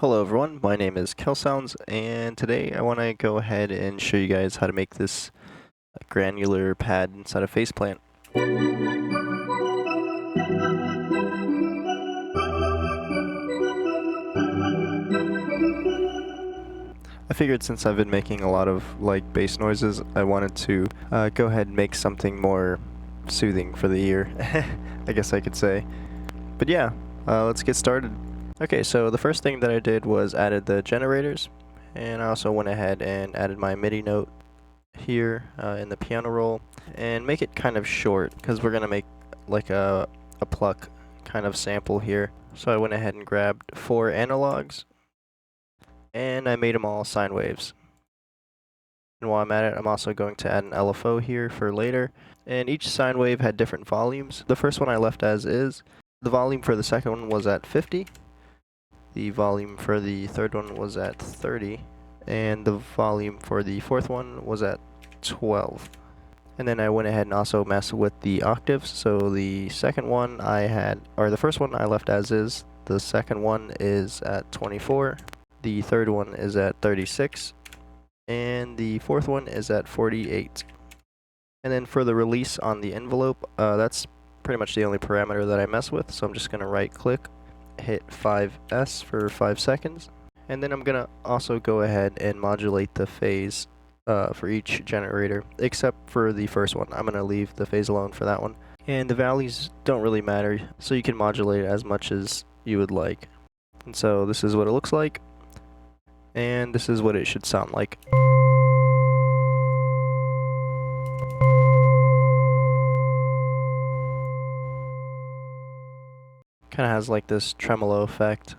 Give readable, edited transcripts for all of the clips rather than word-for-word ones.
Hello everyone, my name is KelSounds, and today I want to go ahead and show you guys how to make this granular pad inside of Faceplant. I figured since I've been making a lot of bass noises, I wanted to go ahead and make something more soothing for the ear, I guess I could say. But yeah, let's get started. Okay, so the first thing that I did was added the generators, and I also went ahead and added my Midi note here in the piano roll, and make it kind of short because we're gonna make like a pluck kind of sample here. So I went ahead and grabbed 4 analogs, and I made them all sine waves. And while I'm at it, I'm also going to add an LFO here for later, and each sine wave had different volumes. The first one I left as is. The volume for the second one was at 50. The volume for the third one was at 30, and the volume for the fourth one was at 12. And then I went ahead and also messed with the octaves. So the second one the first one I left as is. The second one is at 24. The third one is at 36. And the fourth one is at 48. And then for the release on the envelope, that's pretty much the only parameter that I mess with. So I'm just going to right click, hit 5S for 5 seconds, and then I'm gonna also go ahead and modulate the phase for each generator, except for the first one. I'm gonna leave the phase alone for that one, and the values don't really matter, so you can modulate as much as you would like. And so this is what it looks like, and this is what it should sound like. Kind of has like this tremolo effect.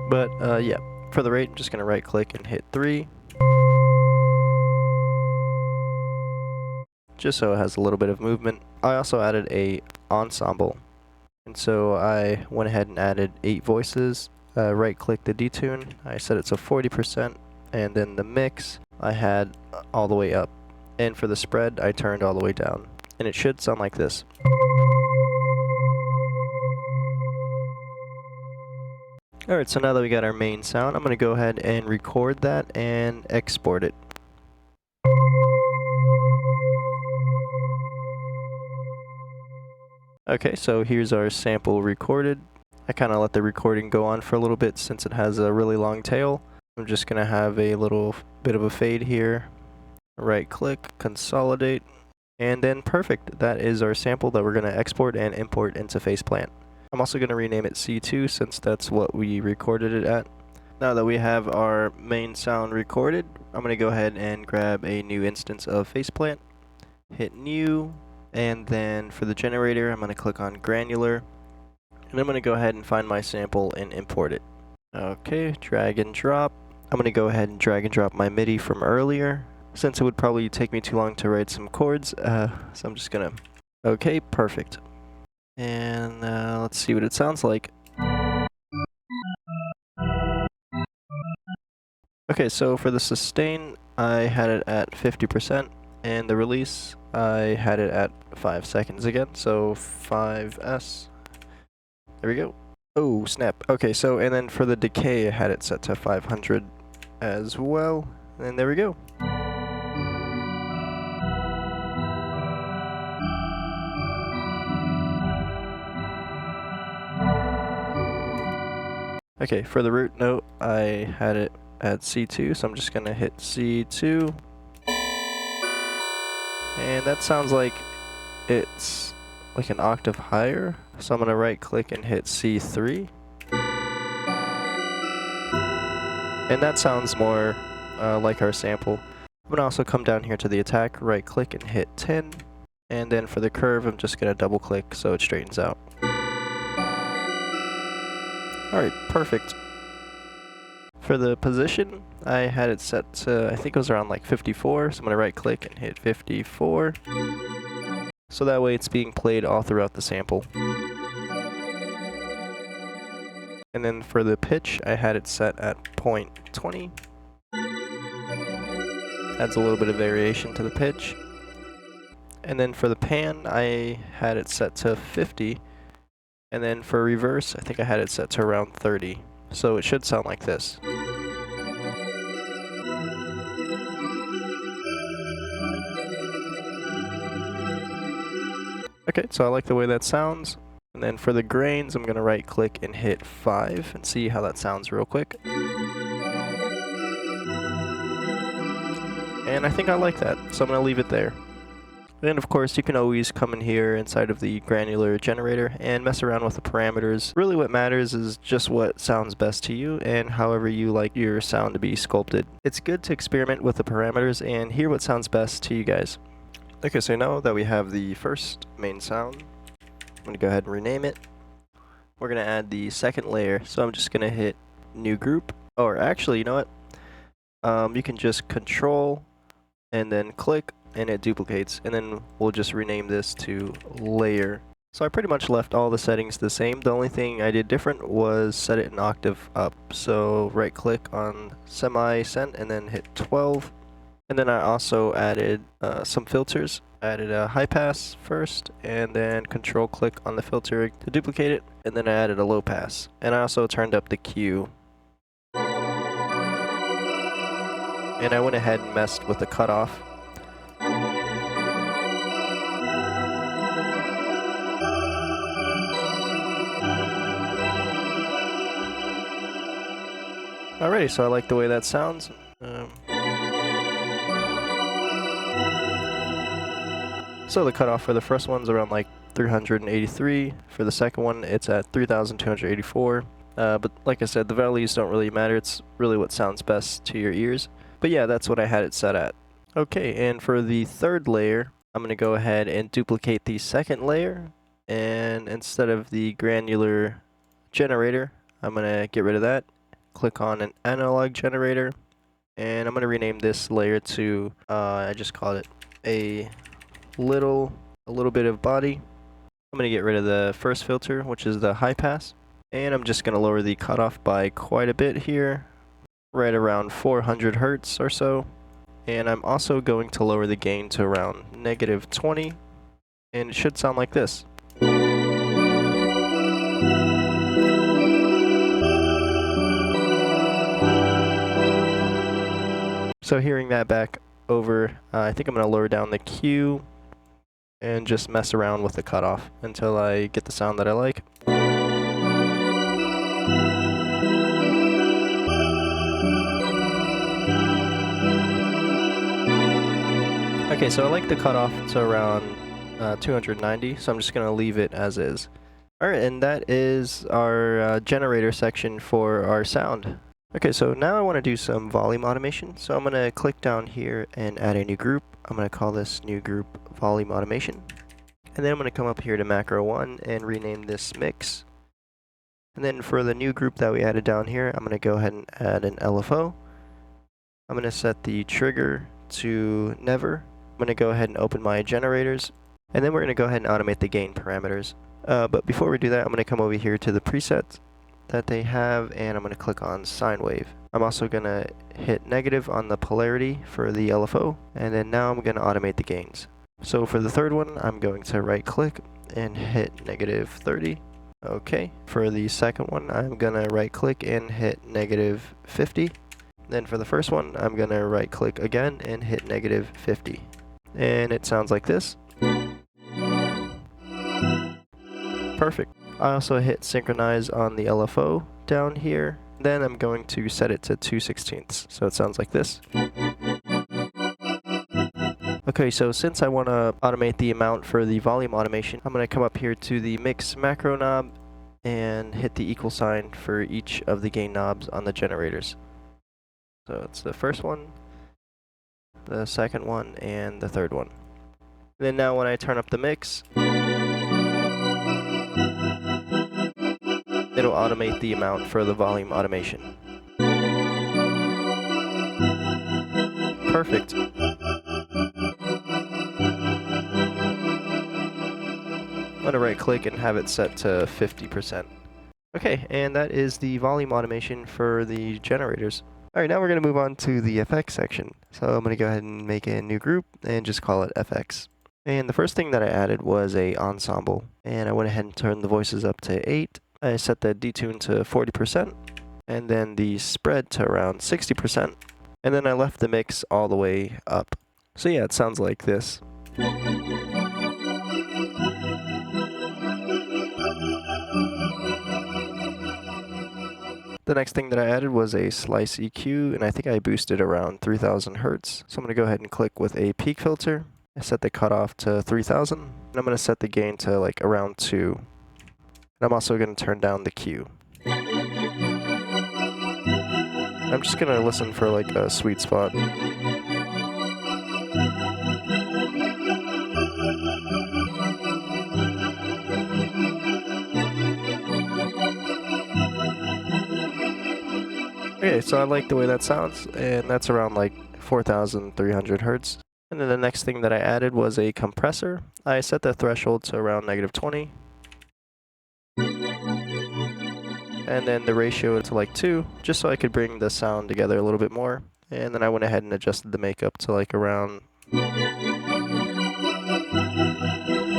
But yeah, for the rate, I'm just going to right click and hit 3. Just so it has a little bit of movement. I also added a ensemble. And so I went ahead and added 8 voices. Right click the detune. I set it to 40%. And then the mix, I had all the way up. And for the spread, I turned all the way down. And it should sound like this. Alright, so now that we got our main sound, I'm going to go ahead and record that and export it. Okay, so here's our sample recorded. I kind of let the recording go on for a little bit since it has a really long tail. I'm just going to have a little bit of a fade here. Right click, consolidate, and then perfect. That is our sample that we're going to export and import into Faceplant. I'm also going to rename it C2 since that's what we recorded it at. Now that we have our main sound recorded, I'm going to go ahead and grab a new instance of Faceplant, hit new, and then for the generator, I'm going to click on Granular, and I'm going to go ahead and find my sample and import it. Okay, drag and drop. I'm going to go ahead and drag and drop my Midi from earlier, since it would probably take me too long to write some chords, so I'm just going to... Okay, perfect. And let's see what it sounds like. Okay, so for the sustain, I had it at 50%, and the release, I had it at 5 seconds again, so 5S. There we go. Oh, snap. Okay, so, and then for the decay, I had it set to 500 as well, and there we go. Okay, for the root note, I had it at C2, so I'm just gonna hit C2. And that sounds like it's like an octave higher. So I'm gonna right click and hit C3. And that sounds more like our sample. I'm gonna also come down here to the attack, right click and hit 10. And then for the curve, I'm just gonna double click so it straightens out. Alright, perfect. For the position, I had it set to, I think it was around like 54, so I'm going to right click and hit 54. So that way it's being played all throughout the sample. And then for the pitch, I had it set at 0.20. Adds a little bit of variation to the pitch. And then for the pan, I had it set to 50. And then for reverse, I think I had it set to around 30. So it should sound like this. Okay, so I like the way that sounds. And then for the grains, I'm gonna right click and hit 5 and see how that sounds real quick. And I think I like that, so I'm gonna leave it there. And of course, you can always come in here inside of the granular generator and mess around with the parameters. Really what matters is just what sounds best to you and however you like your sound to be sculpted. It's good to experiment with the parameters and hear what sounds best to you guys. Okay, so now that we have the first main sound, I'm going to go ahead and rename it. We're going to add the second layer, so I'm just going to hit new group. Or actually, you know what? You can just control and then click and it duplicates, and then we'll just rename this to layer. So I pretty much left all the settings the same. The only thing I did different was set it an octave up. So right click on semi-cent and then hit 12. And then I also added some filters. I added a high pass first, and then control click on the filter to duplicate it, and then I added a low pass. And I also turned up the Q. And I went ahead and messed with the cutoff. Alrighty, so I like the way that sounds. So the cutoff for the first one's around like 383. For the second one, it's at 3,284. But like I said, the values don't really matter. It's really what sounds best to your ears. But yeah, that's what I had it set at. Okay, and for the third layer, I'm going to go ahead and duplicate the second layer. And instead of the granular generator, I'm going to get rid of that. Click on an analog generator. And I'm going to rename this layer to, I just called it a little bit of body. I'm going to get rid of the first filter, which is the high pass. And I'm just going to lower the cutoff by quite a bit here, right around 400 hertz or so. And I'm also going to lower the gain to around -20, and it should sound like this. So hearing that back over, I think I'm going to lower down the Q and just mess around with the cutoff until I get the sound that I like. Okay, so I like the cutoff to around 290, so I'm just going to leave it as is. Alright, and that is our generator section for our sound. Okay, so now I want to do some volume automation. So I'm going to click down here and add a new group. I'm going to call this new group volume automation. And then I'm going to come up here to macro 1 and rename this mix. And then for the new group that we added down here, I'm going to go ahead and add an LFO. I'm going to set the trigger to never. I'm going to go ahead and open my generators. And then we're going to go ahead and automate the gain parameters. But before we do that, I'm going to come over here to the presets that they have, and I'm going to click on sine wave. I'm also going to hit negative on the polarity for the LFO, and then now I'm going to automate the gains. So for the third one, I'm going to right click and hit -30. Okay. For the second one, I'm going to right click and hit -50. Then for the first one, I'm going to right click again and hit -50. And it sounds like this. Perfect. I also hit synchronize on the LFO down here. Then I'm going to set it to 2/16, so it sounds like this. Okay, so since I want to automate the amount for the volume automation, I'm going to come up here to the mix macro knob and hit the equal sign for each of the gain knobs on the generators. So it's the first one, the second one, and the third one. And then now when I turn up the mix, it'll automate the amount for the volume automation. Perfect. I'm going to right click and have it set to 50%. Okay, and that is the volume automation for the generators. Alright, now we're going to move on to the FX section. So I'm going to go ahead and make a new group and just call it FX. And the first thing that I added was a ensemble, and I went ahead and turned the voices up to 8. I set the detune to 40%, and then the spread to around 60%, and then I left the mix all the way up. So yeah, it sounds like this. The next thing that I added was a slice EQ, and I think I boosted around 3000 Hertz. So I'm going to go ahead and click with a peak filter. I set the cutoff to 3000, and I'm going to set the gain to like around 2. And I'm also going to turn down the Q. I'm just going to listen for like a sweet spot. Okay, so I like the way that sounds, and that's around like 4,300 Hertz. And then the next thing that I added was a compressor. I set the threshold to around -20. And then the ratio to like 2, just so I could bring the sound together a little bit more. And then I went ahead and adjusted the makeup to like around, I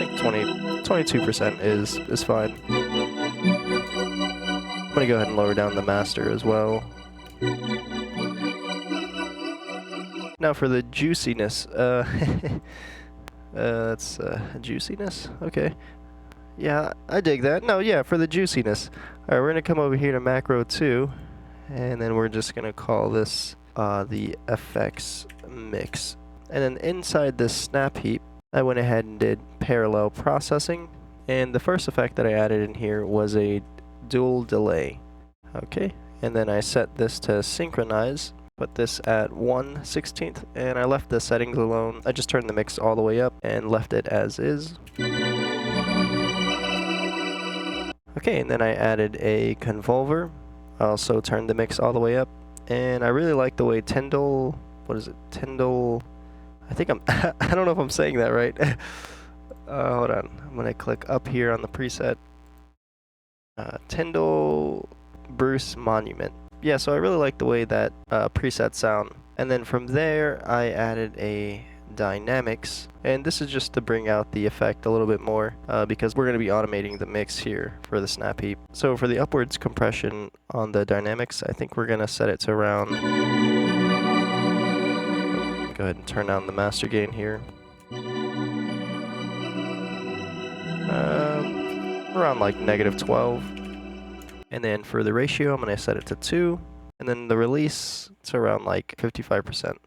think 22% is fine. I'm gonna go ahead and lower down the master as well. Now for the juiciness, that's juiciness, okay. Yeah, I dig that. No, yeah, for the juiciness. Alright, we're gonna come over here to macro 2, and then we're just gonna call this the FX mix. And then inside this snap heap, I went ahead and did parallel processing, and the first effect that I added in here was a dual delay. Okay, and then I set this to synchronize, put this at 1/16, and I left the settings alone. I just turned the mix all the way up and left it as is. Okay, and then I added a convolver. I also turned the mix all the way up, and I really like the way Tyndall, Tyndall, I think I don't know if I'm saying that right. Hold on, I'm gonna click up here on the preset. Tyndall Bruce Monument. Yeah, so I really like the way that preset sound. And then from there, I added a dynamics, and this is just to bring out the effect a little bit more because we're going to be automating the mix here for the snap heap. So for the upwards compression on the dynamics, I think we're going to set it to around, go ahead and turn down the master gain here, around like -12. And then for the ratio, I'm going to set it to 2, and then the release, it's around like 55%.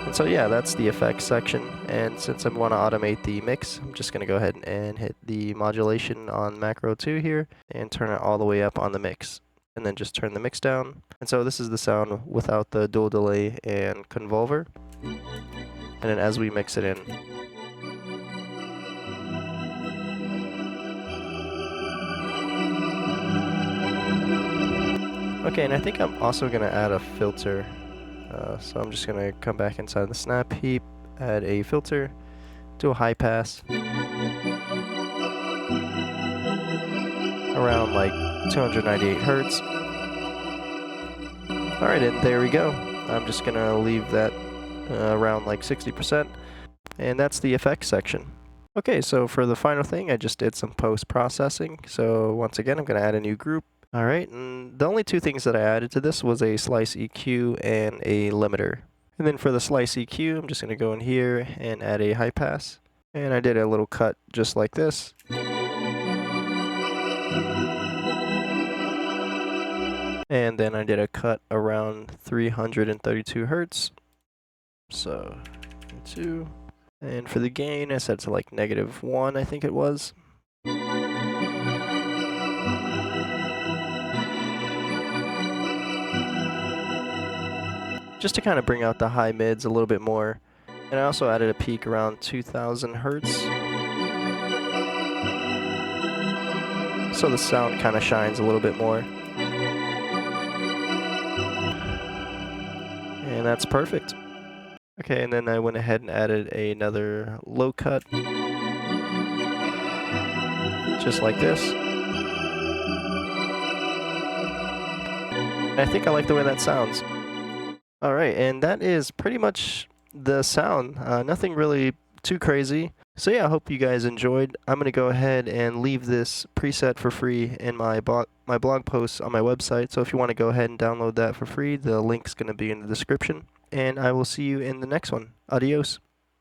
And so yeah, that's the effects section, and since I want to automate the mix, I'm just going to go ahead and hit the modulation on macro 2 here, and turn it all the way up on the mix, and then just turn the mix down. And so this is the sound without the dual delay and convolver. And then as we mix it in, okay, and I think I'm also going to add a filter. So I'm just going to come back inside the snap heap, add a filter, do a high pass, around like 298 Hertz. Alright, and there we go. I'm just going to leave that around like 60%, and that's the effects section. Okay, so for the final thing, I just did some post-processing. So once again, I'm going to add a new group. Alright, and the only two things that I added to this was a slice EQ and a limiter. And then for the slice EQ, I'm just going to go in here and add a high pass. And I did a little cut just like this. And then I did a cut around 332 Hertz. So, 2. And for the gain, I set it to like -1, I think it was. Just to kind of bring out the high mids a little bit more. And I also added a peak around 2000 Hertz. So the sound kind of shines a little bit more. And that's perfect. Okay, and then I went ahead and added another low cut. Just like this. And I think I like the way that sounds. Alright, and that is pretty much the sound. Nothing really too crazy. So yeah, I hope you guys enjoyed. I'm going to go ahead and leave this preset for free in my blog post on my website. So if you want to go ahead and download that for free, the link's going to be in the description. And I will see you in the next one. Adios.